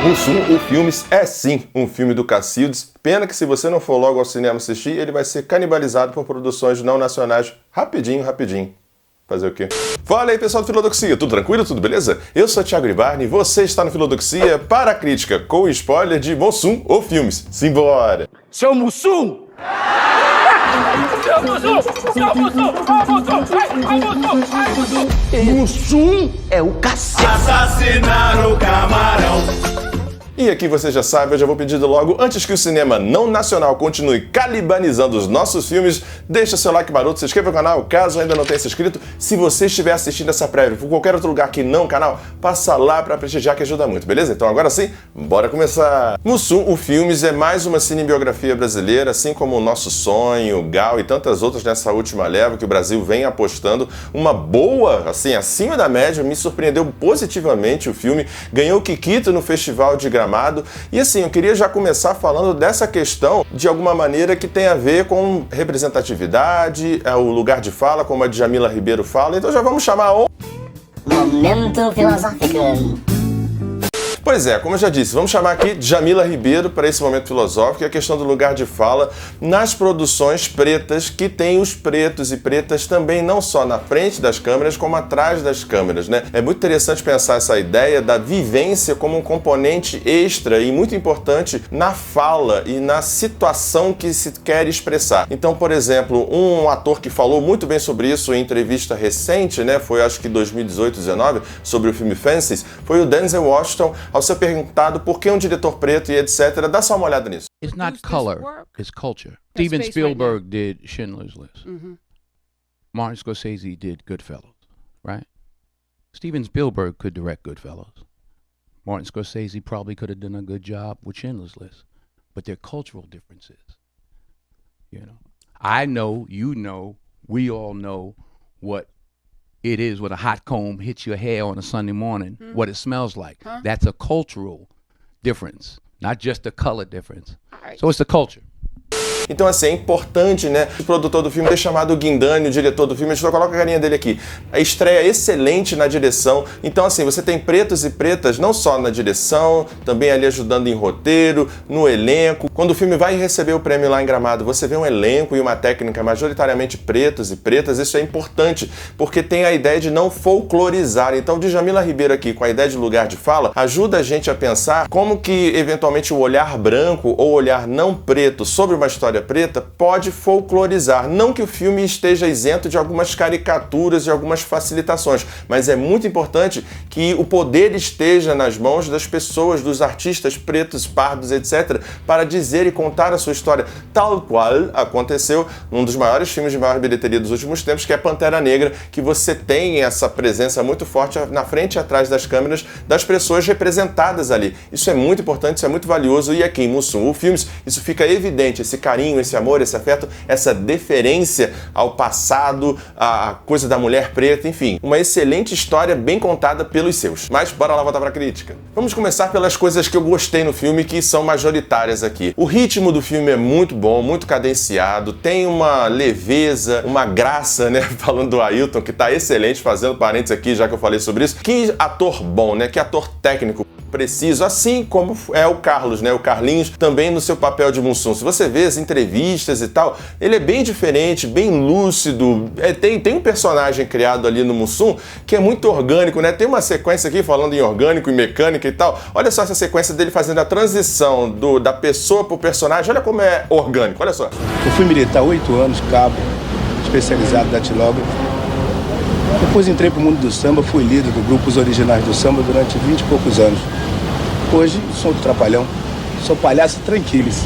Mussum, o Filmes é sim um filme do Cacildes. Pena que se você não for logo ao cinema assistir, ele vai ser canibalizado por produções não nacionais rapidinho. Fazer o quê? Fala aí, pessoal do Filodoxia, tudo tranquilo? Tudo beleza? Eu sou Thiago Ribarni e você está no Filodoxia para a crítica com spoiler de Mussum, o Filmes. Simbora! Seu Mussum! Seu Mussum! Seu Mussum! Mussum é o cacete! Assassinar o camarão. E aqui você já sabe, eu já vou pedindo logo, antes que o cinema não nacional continue calibanizando os nossos filmes, deixa seu like maroto, se inscreva no canal, caso ainda não tenha se inscrito. Se você estiver assistindo essa prévia por qualquer outro lugar que não o canal, passa lá pra prestigiar que ajuda muito, beleza? Então agora sim, bora começar! Mussum, o Filmes é mais uma cinebiografia brasileira, assim como O Nosso Sonho, Gal e tantas outras nessa última leva que o Brasil vem apostando. Uma boa, assim, acima da média, me surpreendeu positivamente o filme, ganhou o Kikito no Festival de Gramado. E assim, eu queria já começar falando dessa questão, de alguma maneira, que tem a ver com representatividade, o lugar de fala, como a Djamila Ribeiro fala. Então já vamos chamar o... Momento Filosófico. Pois é, como eu já disse, vamos chamar aqui Djamila Ribeiro para esse momento filosófico, a questão do lugar de fala nas produções pretas, que tem os pretos e pretas também não só na frente das câmeras, como atrás das câmeras, né? É muito interessante pensar essa ideia da vivência como um componente extra e muito importante na fala e na situação que se quer expressar. Então, por exemplo, um ator que falou muito bem sobre isso em entrevista recente, né? Foi acho que 2018-19, sobre o filme Fences, foi o Denzel Washington. Ao ser perguntado por que um diretor preto e etc., dá só uma olhada nisso. It's not color, it's culture. Steven Spielberg did Schindler's List. Martin Scorsese did Goodfellas, right? Steven Spielberg could direct Goodfellas. Martin Scorsese probably could have done a good job with Schindler's List. But they're cultural differences. You know, I know, you know, we all know what it is when a hot comb hits your hair on a Sunday morning, what it smells like. That's a cultural difference, not just a color difference. So it's the culture. Então, assim, é importante, né? O produtor do filme ter chamado o Guindani, o diretor do filme, a gente só coloca a carinha dele aqui. A estreia excelente na direção. Então, assim, você tem pretos e pretas não só na direção, também ali ajudando em roteiro, no elenco. Quando o filme vai receber o prêmio lá em Gramado, você vê um elenco e uma técnica majoritariamente pretos e pretas. Isso é importante, porque tem a ideia de não folclorizar. Então, Djamila Ribeiro aqui, com a ideia de lugar de fala, ajuda a gente a pensar como que, eventualmente, o olhar branco ou olhar não preto sobre uma história preta pode folclorizar. Não que o filme esteja isento de algumas caricaturas e algumas facilitações, mas é muito importante que o poder esteja nas mãos das pessoas, dos artistas pretos, pardos, etc., para dizer e contar a sua história, tal qual aconteceu num dos maiores filmes de maior bilheteria dos últimos tempos, que é Pantera Negra, que você tem essa presença muito forte na frente e atrás das câmeras das pessoas representadas ali. Isso é muito importante, isso é muito valioso, e aqui em Mussum, o Filmes, isso fica evidente, esse carinho, esse amor, esse afeto, essa deferência ao passado, a coisa da mulher preta, enfim, uma excelente história bem contada pelos seus. Mas bora lá voltar pra crítica. Vamos começar pelas coisas que eu gostei no filme, que são majoritárias aqui. O ritmo do filme é muito bom, muito cadenciado, tem uma leveza, uma graça, né? Falando do Ailton, que tá excelente, fazendo parênteses aqui, já que eu falei sobre isso. Que ator bom, né? Que ator técnico preciso, assim como é o Carlos, né? O Carlinhos, também no seu papel de Mussum. Se você vê as entrevistas e tal, ele é bem diferente, bem lúcido. Tem um personagem criado ali no Mussum que é muito orgânico, né? Tem uma sequência aqui falando em orgânico e mecânica e tal. Olha só essa sequência dele fazendo a transição da pessoa pro personagem. Olha como é orgânico, olha só. Eu fui militar 8 anos, cabo, especializado datilógrafo. Depois entrei pro mundo do samba, fui líder do grupo Os Originais do Samba durante 20 e poucos anos. Hoje, sou do Trapalhão, sou palhaço tranquilos.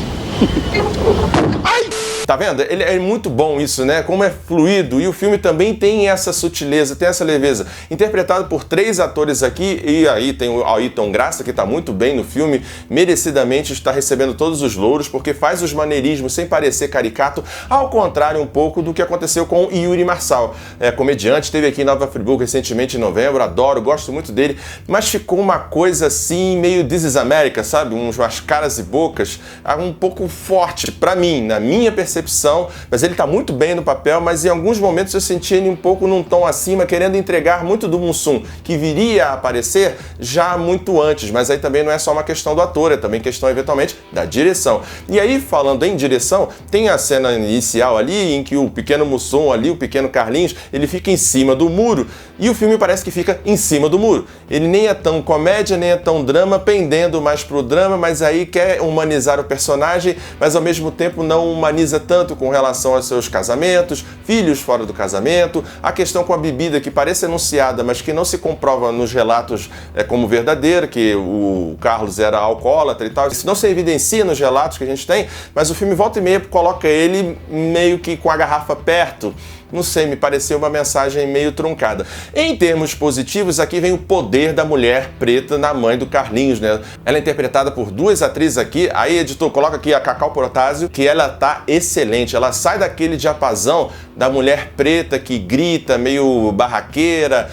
Tá vendo? Ele é muito bom isso, né? Como é fluido. E o filme também tem essa sutileza, tem essa leveza. Interpretado por 3 atores aqui, e aí tem o Ailton Graça, que tá muito bem no filme, merecidamente está recebendo todos os louros, porque faz os maneirismos sem parecer caricato, ao contrário um pouco do que aconteceu com o Yuri Marçal. Comediante, esteve aqui em Nova Friburgo recentemente em novembro, adoro, gosto muito dele, mas ficou uma coisa assim, meio This is America, sabe? Umas caras e bocas, um pouco forte, pra mim, na minha percepção, recepção, mas ele tá muito bem no papel, mas em alguns momentos eu senti ele um pouco num tom acima, querendo entregar muito do Mussum, que viria a aparecer já muito antes, mas aí também não é só uma questão do ator, é também questão, eventualmente, da direção. E aí, falando em direção, tem a cena inicial ali, em que o pequeno Mussum ali, o pequeno Carlinhos, ele fica em cima do muro, e o filme parece que fica em cima do muro. Ele nem é tão comédia, nem é tão drama, pendendo mais pro drama, mas aí quer humanizar o personagem, mas ao mesmo tempo não humaniza tanto com relação aos seus casamentos, filhos fora do casamento, a questão com a bebida que parece anunciada, mas que não se comprova nos relatos como verdadeira, que o Carlos era alcoólatra e tal. Isso não se evidencia nos relatos que a gente tem, mas o filme volta e meia coloca ele meio que com a garrafa perto. Não sei, me pareceu uma mensagem meio truncada. Em termos positivos, aqui vem o poder da mulher preta na mãe do Carlinhos, né? Ela é interpretada por duas atrizes aqui. Aí, editor, coloca aqui a Cacau Protásio, que ela tá excelente. Ela sai daquele diapasão da mulher preta que grita, meio barraqueira,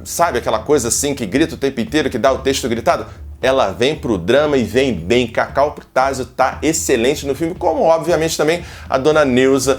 sabe aquela coisa assim que grita o tempo inteiro, que dá o texto gritado? Ela vem pro drama e vem bem. Cacau Protásio tá excelente no filme, como obviamente também a Dona Neuza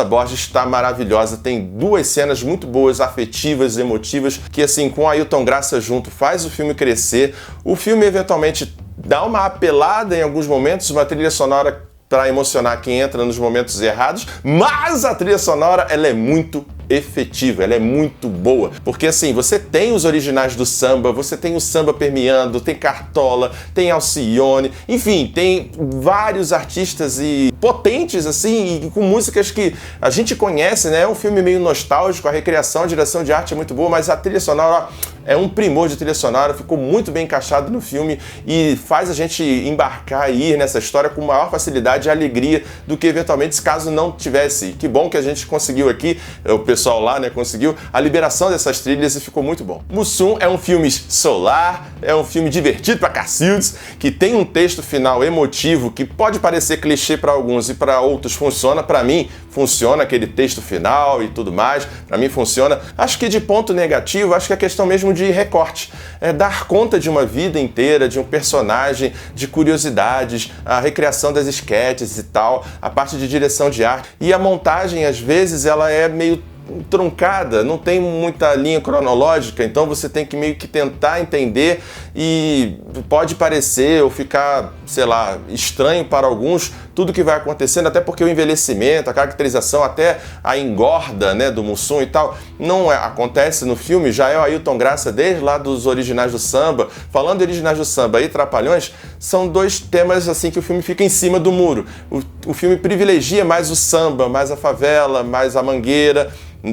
Borges está maravilhosa. Tem duas cenas muito boas, afetivas, emotivas, que assim, com a Ailton Graça junto, faz o filme crescer. O filme eventualmente dá uma apelada em alguns momentos, uma trilha sonora para emocionar quem entra nos momentos errados, mas a trilha sonora, ela é muito efetiva, ela é muito boa, porque assim, você tem os originais do samba, você tem o samba permeando, tem Cartola, tem Alcione, enfim, tem vários artistas e potentes assim, e com músicas que a gente conhece, né? É um filme meio nostálgico, a recriação, a direção de arte é muito boa, mas a trilha sonora é um primor de trilha sonora, ficou muito bem encaixado no filme e faz a gente embarcar e ir nessa história com maior facilidade e alegria do que eventualmente se caso não tivesse. Que bom que a gente conseguiu aqui, o pessoal lá, né, conseguiu a liberação dessas trilhas e ficou muito bom. Mussum é um filme solar, é um filme divertido pra cacildes, que tem um texto final emotivo que pode parecer clichê para alguns e para outros funciona. Para mim, funciona aquele texto final e tudo mais, para mim funciona. Acho que de ponto negativo, acho que é questão mesmo de recorte, é dar conta de uma vida inteira, de um personagem, de curiosidades, a recriação das esquetes e tal, a parte de direção de arte. E a montagem, às vezes, ela é meio truncada, não tem muita linha cronológica, então você tem que meio que tentar entender e pode parecer ou ficar, sei lá, estranho para alguns tudo que vai acontecendo, até porque o envelhecimento, a caracterização, até a engorda, né, do Mussum e tal, não acontece no filme. Já é o Ailton Graça desde lá dos originais do samba. Falando de originais do samba e Trapalhões, são dois temas assim que o filme fica em cima do muro. O filme privilegia mais o samba, mais a favela, mais a mangueira,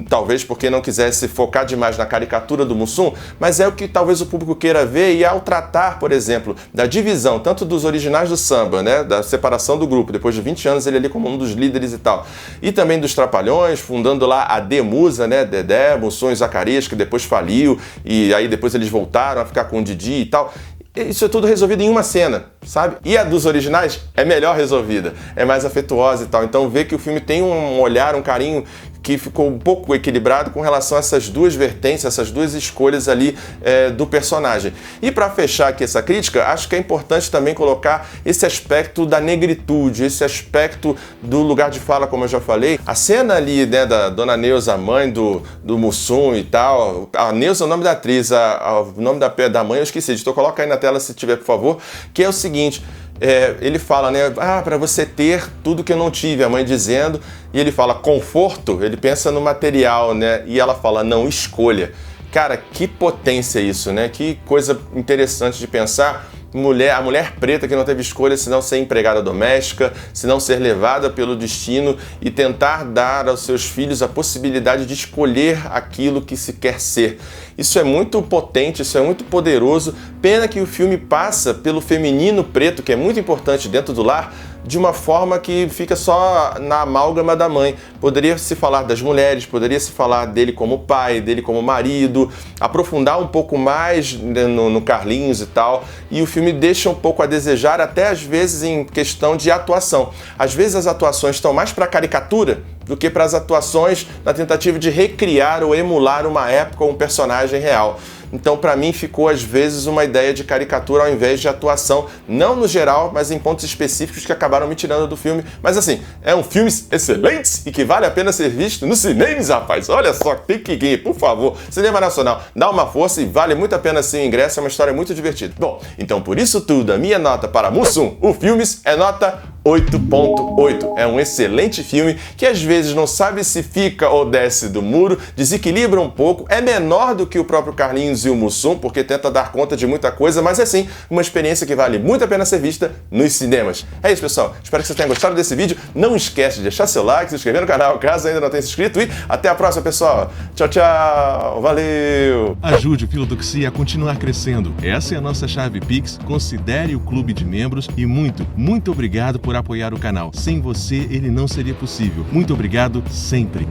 talvez porque não quisesse focar demais na caricatura do Mussum, mas é o que talvez o público queira ver. E ao tratar, por exemplo, da divisão tanto dos originais do samba, né, da separação do grupo, depois de 20 anos ele ali como um dos líderes e tal, e também dos Trapalhões, fundando lá a Demusa, né, Dedé, Mussum e Zacarias, que depois faliu, e aí depois eles voltaram a ficar com o Didi e tal. Isso é tudo resolvido em uma cena, sabe? E a dos originais é melhor resolvida, é mais afetuosa e tal. Então ver que o filme tem um olhar, um carinho que ficou um pouco equilibrado com relação a essas duas vertentes, essas duas escolhas ali do personagem. E para fechar aqui essa crítica, acho que é importante também colocar esse aspecto da negritude, esse aspecto do lugar de fala, como eu já falei. A cena ali, né, da Dona Neuza, mãe do Mussum e tal. A Neuza é o nome da atriz, o nome da mãe eu esqueci. Editor, coloca aí na tela se tiver, por favor, que é o seguinte... ele fala, né, para você ter tudo que eu não tive, a mãe dizendo, e ele fala conforto, ele pensa no material, né, e ela fala, não, escolha. Cara, que potência isso, né, que coisa interessante de pensar. A mulher preta que não teve escolha senão ser empregada doméstica, senão ser levada pelo destino e tentar dar aos seus filhos a possibilidade de escolher aquilo que se quer ser. Isso é muito potente, isso é muito poderoso. Pena que o filme passa pelo feminino preto, que é muito importante dentro do lar, de uma forma que fica só na amálgama da mãe. Poderia se falar das mulheres, poderia se falar dele como pai, dele como marido, aprofundar um pouco mais no Carlinhos e tal, e o filme deixa um pouco a desejar, até às vezes em questão de atuação. Às vezes as atuações estão mais para caricatura do que para as atuações na tentativa de recriar ou emular uma época ou um personagem real. Então, para mim, ficou às vezes uma ideia de caricatura ao invés de atuação, não no geral, mas em pontos específicos que acabaram me tirando do filme. Mas assim, é um filme excelente e que vale a pena ser visto nos cinemas, rapaz. Olha só, tem que ir, por favor. Cinema Nacional, dá uma força e vale muito a pena sim o ingresso, é uma história muito divertida. Bom, então por isso tudo, a minha nota para Mussum, o Filmes, é nota 8.8. É um excelente filme que às vezes não sabe se fica ou desce do muro, desequilibra um pouco, é menor do que o próprio Carlinhos e o Mussum, porque tenta dar conta de muita coisa, mas é sim uma experiência que vale muito a pena ser vista nos cinemas. É isso, pessoal. Espero que você tenha gostado desse vídeo. Não esquece de deixar seu like, se inscrever no canal caso ainda não tenha se inscrito e até a próxima, pessoal. Tchau, tchau. Valeu! Ajude o Filodoxia a continuar crescendo. Essa é a nossa chave Pix. Considere o clube de membros e muito obrigado por apoiar o canal. Sem você, ele não seria possível. Muito obrigado sempre.